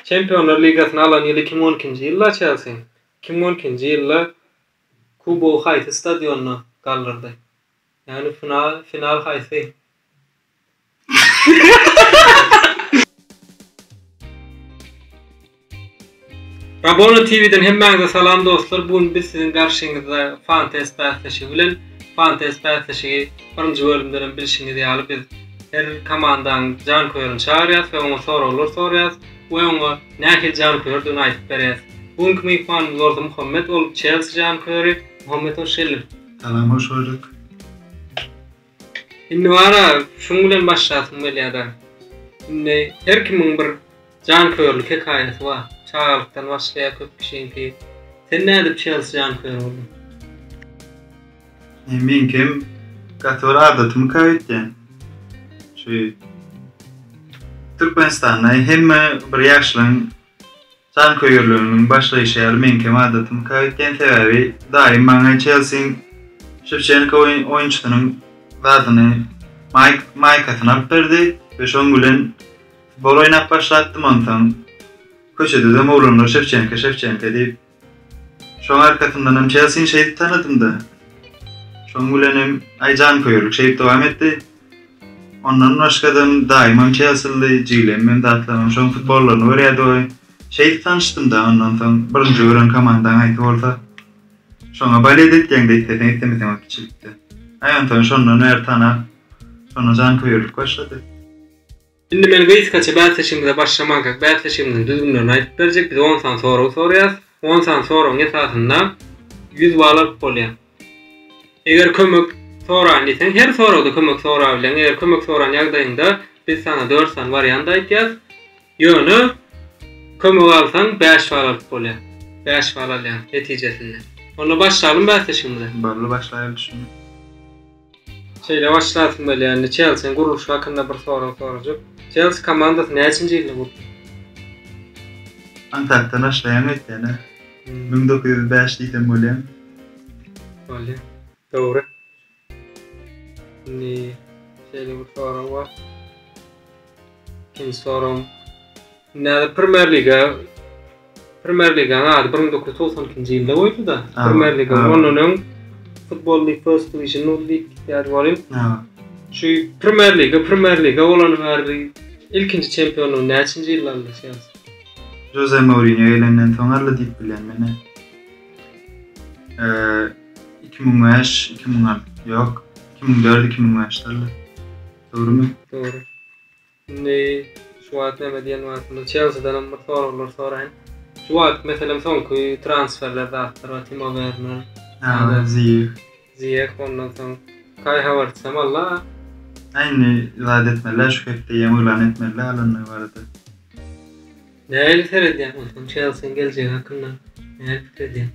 Şampiyonlar Ligasını alan ýyl 2012-nji ýylda Chelsea. 2012-nji ýylda Kubo Haýty stadionuny galdyrdy. Yani final haýsy. Rabona TV'den hemmäňize salam dostlar. Bugün biz sizin garşyňyzda Fantasy bahsleşigi bilen Fantasy bahsleşigi birinji bölümden bilişiňizi ýaly biz her komandaň jan koýaryny çağırýas we oňa soralar sorýas we oňa nähil jan koýardygyny aýdyp berýäs. Bugünkü mehmanymyz Orta Muhammed olup Chelsea jan koýary. Muhammed hoş geldin. Salam, hoş bulduk. Indi wara şuň bilen başlasym gelýär. Indi her kimiň bir jan koýarlyk hekaýaty bar. Çağırlykdan başlaýar köp kişiňki. Sen nädip Chelsea jan koýar boldun? Men kim gator adatymy kaýtdy. Şu Türkmenistan'da hemme bir ýaşlyň jan koýarlygynyň başlaýşy ýaly men kim adatymy kaýtdy sebebi daim maňa Chelsea'ň Şevçenko oýunçusynyň zadyny Mike'asyny alyp berdi we şoň bilen futbol oýnap başlatdym ondan. Köşede de Mourinho Şevçenko diýip şoň arkasyndan hem Chelsea'ni şeýdi tanydym da. Şoň bilen hem jan koýarlyk şeýip dowam etdi. Ondan başgadym daima Chelsea'li jiýlem datlamam şoň futbollaryny görýärdi. Şeýdi tanışdym da ondan soň birinji gören komandaň aýtyp bolsa. Şoňa balet etdiňde etmedim kiçilikde. Aýandan şondan her tanap şoňa jan koýarlyk başlady. Indi men gysgaça bahsleşigimize başlamak, bahsleşigimizin düzgünlerini aýdyp berjek. Biz 10 san soraw sorýas. 10 san sorawyň esasynda 100 bal alyp bolýar. Eger kömek soran diýsen, her sorawda kömek soraw bilen, eger kömek soran ýagdaýynda biz sana 4 san variant aýtýas. Ýöne kömek alsaň 5 bal alyp bolýar. 5 bal alýan netijesinde. Onu başlayalım bahsleşigimize. Barly başlaýaly düşündim. Şeýle başlasym bolýar. Chelsea'ň guruluşy hakynda bir soraw sorajak. Chelsea komandasy näçinji ýylda guruldy? Antakdan başlayan ötdeni. 1905 diýsem bolýar. Bolýar. Dogry. Ni şeýle bir soraw bar. Kim soraw? Näde Premier Liga ady 1992-nji ýylda goýdy da. Premier Liga onuň Football League First Division League ýa-da bolýar. Şu Premier Liga olan bäri ilkinji çempionu näçinji ýyllarda Chelsea? Jose Mourinho gelenden soň arly diýip bilen meni. 2005, 2006 yok. 2004-2005'larda. Doğrumu? Doğru. Indi şu wagt näme diýen wagtynda Chelsea'dan bir sorawlar soraýyn. Şu wagt meselem soňky transferler zatlar, Timo Werner, Ziyech ondan soň Kai Havertz Allah. Aynı zat etmeler, şu hepde ýemglan etmeler alanyny barada. Näle seredýän ondan Chelsea'ň geljegi hakynda näle fikirdiň?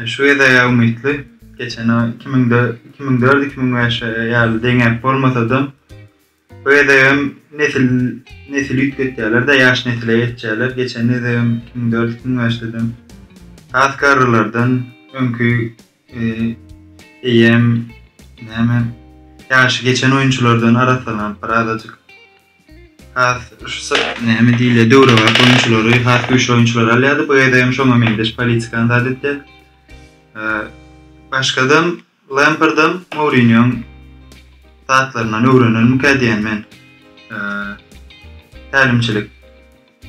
Şu ýa-da umytly. Geçen 2004-2005 ýaly deňep bolmasa-da bu ýa-da nesil ýetýärler da ýaş nesile ýetýärler. Geçen ýa-da 2004-2005'de Askarlardan öňkü näme ýaşy geçen oýunçulardan aratalan paradajyk näme diýilýär döwre bar oýunçulary, güýçli oýunçular alýardy. Bu ýa-da hem şoňa mendeş politikan zat etdi. Başgadan Lampard'dan Mourinho'ň zatlaryna öwrenilmek diýen men. Talimçilik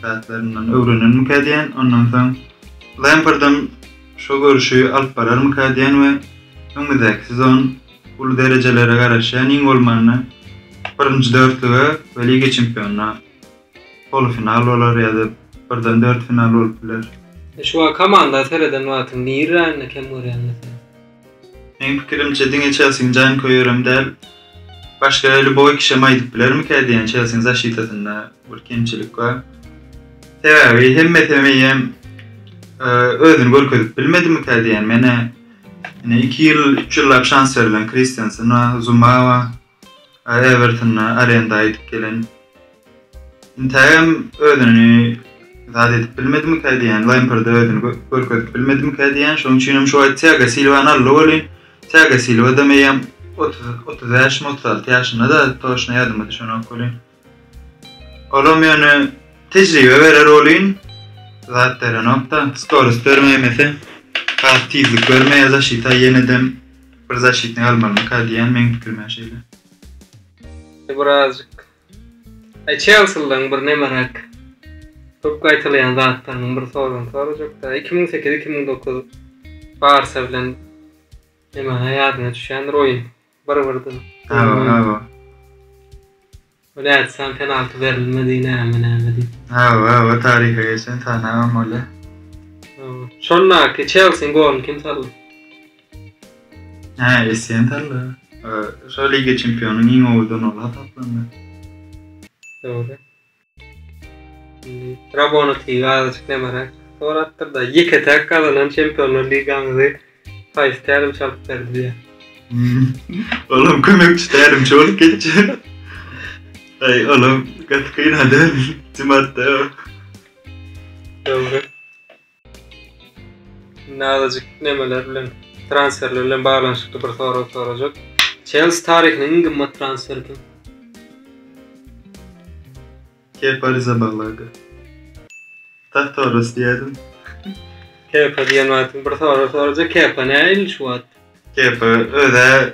zatlarynyň öwrenilmek diýen, ondan soň Lampard'dan şu görüşi alyp bararmyk diýen we öňündäki sezon ulu derejelere garaşan iň bolmany birinji dörtlüge we Liga çempionuna polufinal bolar ýa-da birden 4 final bolupdylar. Şu komanda sereden wagtyň nirän kim görýän? Men pikirimçe diňe Chelsea'ň jan koýarym däl. Başga öýle boý kişi maýdyp bilermik diýen Chelsea'ň zaşytatynda bir kemçilik bar. Sebebi hemmetem özüni görkezip bilmedimik diýen mene 2 ýyl 3 ýyllap şans berilen Christensen, Zuma, Everton'a arenda aýdyp gelen. Intäm özüni zat edip bilmedimik diýen Lampard'a özüni görkezip bilmedimik diýen şoň üçin şu Thiago Silva'ny alýar. Thiago Silva da meýem 36 ýaşynda da toşna ýadyma düşen okulyn. Olam ýöne tejribe berer bolýyn. zatlara nokta. Skorus görmemese tizlik görmeye zaşita yeniden bir zaşitini almalı kadiyen men fikirme şeyle. Birazcık Chelsea'dan bir ne merak. Çok kayıtlayan zatlarının bir soracak da 2008-2009 Barça bilen neme hayatına düşen oyun barbardı. Ha. Öyle etsen penaltı verilmediğine emin emedim. Ha, tarihe geçen tanımam öyle. Sonra ki Chelsea'nin golünü kim saldı? Ha, isyan talı. Şu Liga Şampiyonun en olduğunu ola tatlandı. Doğru. Rabonu TV azıcık ne merak. Sonra attırda yıkatak kazanan Şampiyonlar Ligamızı payıstayalım çalıp verdi diye. Oğlum kömekçi derim çok geçti. Ay oğlum katkıyın hadi. Cimatta o. Doğru. Azıcık nemelerle transferlerle bağlanışıklı bir soru soracak. Chelsea tarihinin en kımmet transferi kim? Kepa Arrizabalaga. Tahta orası diyedim. Kepa diyen vaatın bir soru soracak. Kepa ne il şu vaat? Kepa öde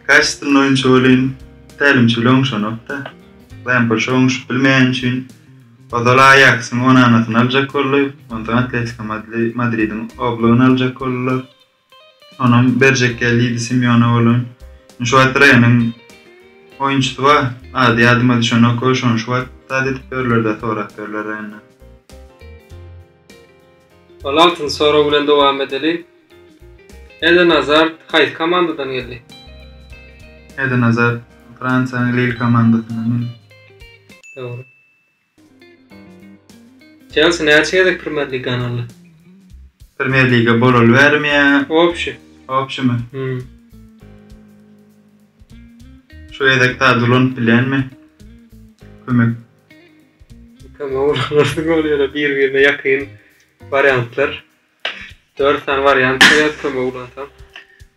kaçtın oyuncu olayın telimci longşu nokta. Lampard şonşu bilmeyen için o da Ajax'ın onu anlatın alacak oldu. Ondan Atletico Madrid'in obluğunu alacak oldu. Onun verecek geldi Simeone oğlun. Şu an Ryan'ın oyuncusu var. Adi adıma düşen koşun şu an. Tadı tipörler de torak görler Ryan'a. Altın soru bilen devam edelim. Eden Hazard hayır komandadan geldi. Eden Hazard Fransa'nın Lille komandasından. Doğru. Chelsea ne açıkçası Premier Lig kanalı? Premier Lig'e bolol vermeye. Opşu mu? Şu yedek tadılın bilen mi? Kömek. Orası oluyor birbirine yakın varyantlar. 4 tane varyant kömek ulan.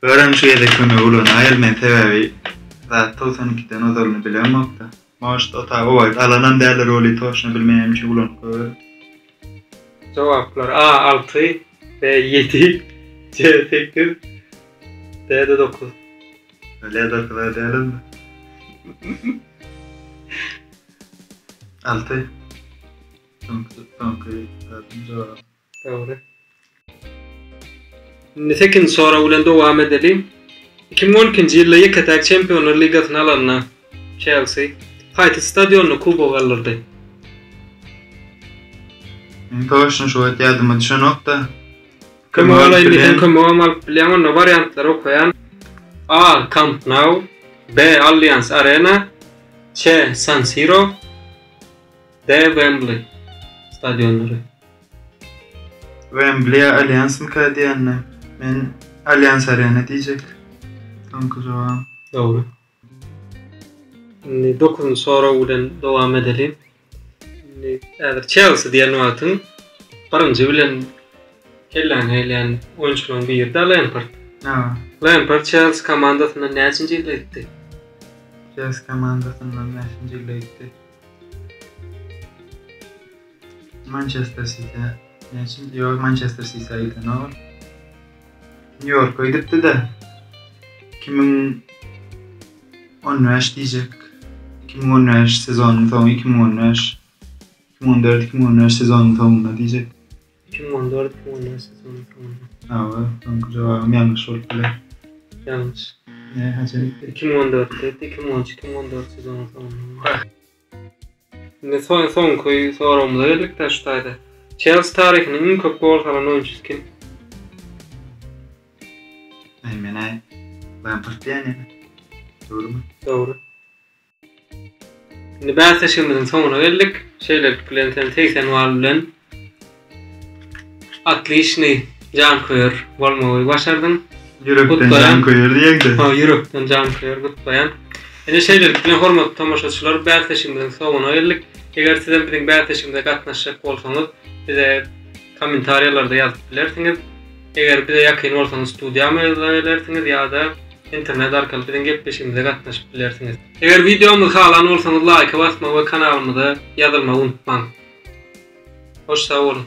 Öğren şu yedek kömek ulan. Ayelmen tevevi. Zaten 92'den o dalını bilen yok da. Maaşta o vakit alanan değerli rolü toşunu bilmeyen bir şey ulan. Cevaplar A 6, B 7, C 8, D 9. Öyle de kadar değerli mi? 6. Cevap. Doğru. Nitekin sonra ulan devam edelim. 2012 yılda yıkatak Şampiyonlar Ligası'nı alanına Chelsea Hayt Stadyonunu kubo alırdı. Toşun şu an yardıma düşen nokta. Kömüğü bilen varyantları koyan A. Camp Nou, B. Allianz Arena, C. San Siro, D. Wembley stadyonları. Wembley Allianz mı kadı yanına? Ben Allianz Arena diyecek. Tamam cevap. Doğru. 9. sorudan devam edelim. Chelsea diyen vaatın birinci bilen helen oyuncuların bir de Lampard. Lampard Chelsea komandasından neçinci yılda gitti? Chelsea komandasından neçinci yılda gitti? Manchester City. Neçinci? Yok Manchester City'ye gitti ne olur? New York'a gitti de 2013 diyecek. 2013 sezonun sonu 2014-2013 sezonun sonunda diyecek. 2014-2013 sezonun sonunda. Evet, cevabım yanlış oldu bile. Yanlış. Ne hacı? 2014'te 2013-2014 sezonun sonunda. Şimdi son koyu sorumuza geldik de şutaydı. Chelsea tarihinin en çok gol alan oyuncusu kim? Aynen. Lampard yani. Doğru mu? Doğru. Şimdi Beşiktaş'ımızın sonuna geldik. Planeten 80 varlığın atlı işini can koyur, olmayı başardın. Yürekten can koyur diyek de. Yürekten can koyur, kutlayan. Yani plan hormatlı tamaşaçılar Beşiktaş'ımızın sonuna geldik. Eğer sizden bizim Beşiktaş'ımıza katlaşacak olsanız bize komentaryalarda yazıp bilirsiniz. Eğer bize yakın olsanız stüdyama yazabilirsiniz ya da internet arkalı bizden gelip peşimize katlaşıp bilirsiniz. Eğer videomuzu halan olsanız like basmayı ve kanalımıza yazılmayı unutmayın. Hoşça olun.